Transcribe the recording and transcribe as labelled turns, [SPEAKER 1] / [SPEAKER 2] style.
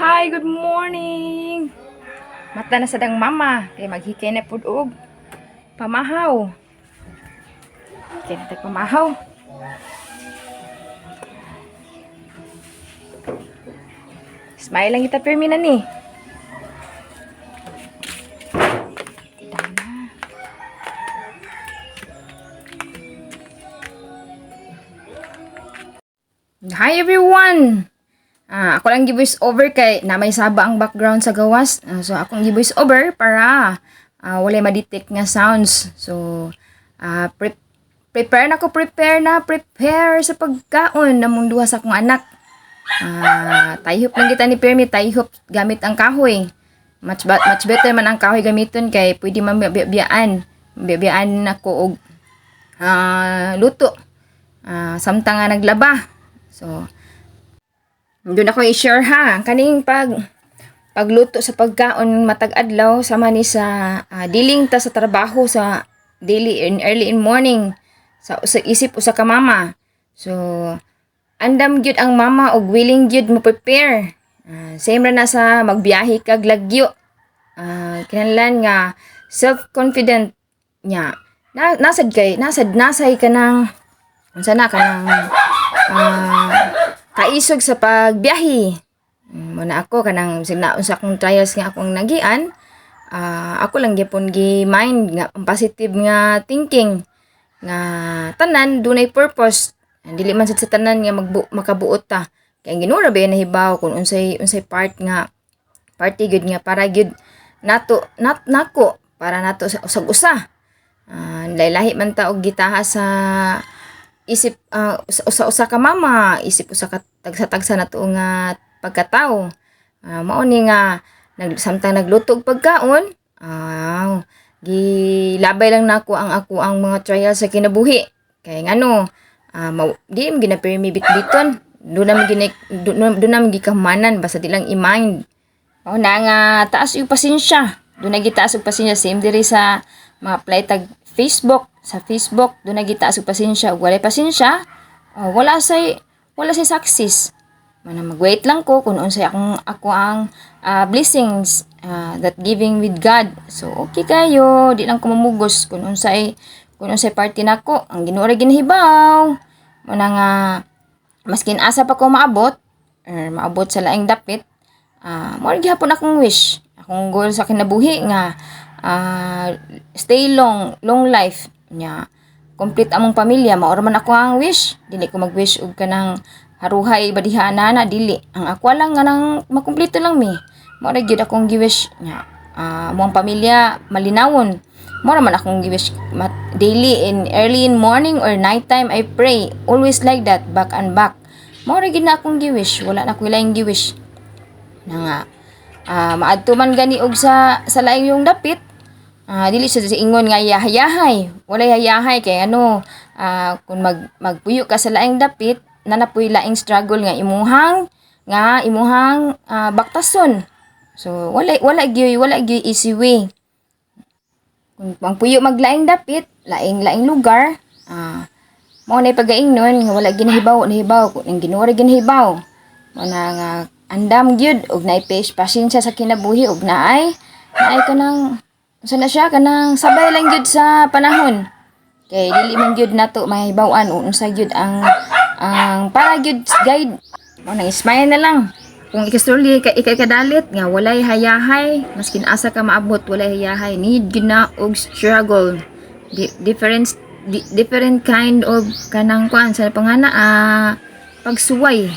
[SPEAKER 1] Hi, good morning. Mata na sadang mama kay maghikay na pud og pamahaw. Kay na tag pamahaw. Smile lang kita permi na ni. Hi everyone. Ako lang gi-voice over kay na may saba ang background sa gawas. So akong gi-voice over para walay ma-detect nga sounds. So prepare sa pagkaon namong duha sa akong anak. Tayhop lang kita ni Permi, tayhop gamit ang kahoy. Much better man ang kahoy gamiton kay pwede man biyaan nako og luto. Samtang nga naglaba. So doon ako i-share ha. Kaning pagluto sa pagkaon matag adlaw sama ni sa dealing ta sa trabaho sa early in morning sa isip usa ka mama. So andam gyud ang mama og willing gyud mo prepare. Same ra na sa magbiyahe kag lagyo. Kinahanglan nga self-confident nya. Nasay ka ng unsa na kanang kaisog sa pagbiyahe. Muna ako kanang signaon sa akong trials nga akong nagian, ako lang gyapon gi-mind nga positive nga thinking nga tanan dunay purpose. Dili man sad sa tanan nga makabuot ta. Kay ginura ba nahibaw kung unsay party gyud nga para gyud nako para nato sa usag-usa. Lahi man ta og gitaha sa isip usa ka mama, isip usa ka tagsa na to nga pagkatao. Mao ni nga samtang nagluto og pagkaon, gilabay lang nako ang mga trials sa kinabuhi. Kay ngano, di mo ginapermi bitbiton. Doon naman gikamanan basta di lang i-mind. Mao na nga taas yung pasensya. Doon na gitaas og pasensya same diri sa mga apply tag Facebook. Sa Facebook, doon na gitaas og pasensya. Walay pasensya, wala say success. Mag-wait lang ko kung unsay ako ang blessings that giving with God. So okay kayo, di lang ko mamugos kung unsay party nako. Ang Ginoo ra ginahibaw. Muna nga maskin asa pa ko maabot sa laing dapit. Mao gihapon akong wish. Akong goal sa kinabuhi nga stay long life nya complete among pamilya. Mao man ako ang wish. Dili ko mag-wish og kanang haruhay badihana na dili. Ang ako lang nga nang makumpleto lang mi. Mao ra gyud akong gi-wish nya among pamilya malinawon. Mao man akong gi-wish daily in early in morning or night time I pray. Always like that, back and back. Mao ra gyud na akong gi-wish. Wala na ko laing gi-wish. Na nga maadto man gani og sa laing yung dapit. Dili sa ingon nga yahay. Wala yahay kay kung magpuyo ka sa laing dapit, nanapoy laing struggle nga imuhang baktason. So wala gyud easy way. Kung pangpuyo maglaing dapit, laing lugar, mao nay pagaingnon nga wala ginahibaw kung ang Ginoo ra ginahibaw. Mao na nga andam gyud og naay pasensya sa kinabuhi og naay kanang sana siya kanang sabay lang gyud sa panahon. Kay dili man gyud nato mahibaw-an unsa gyud ang para gyud guide. Mo nang smile na lang. Kung ikasuli ikay kadalit nga walay hayahay, maskin asa ka maabot walay hayahay, need gyud na og struggle. Different kind of kanang kuan sa pangana pagsuway.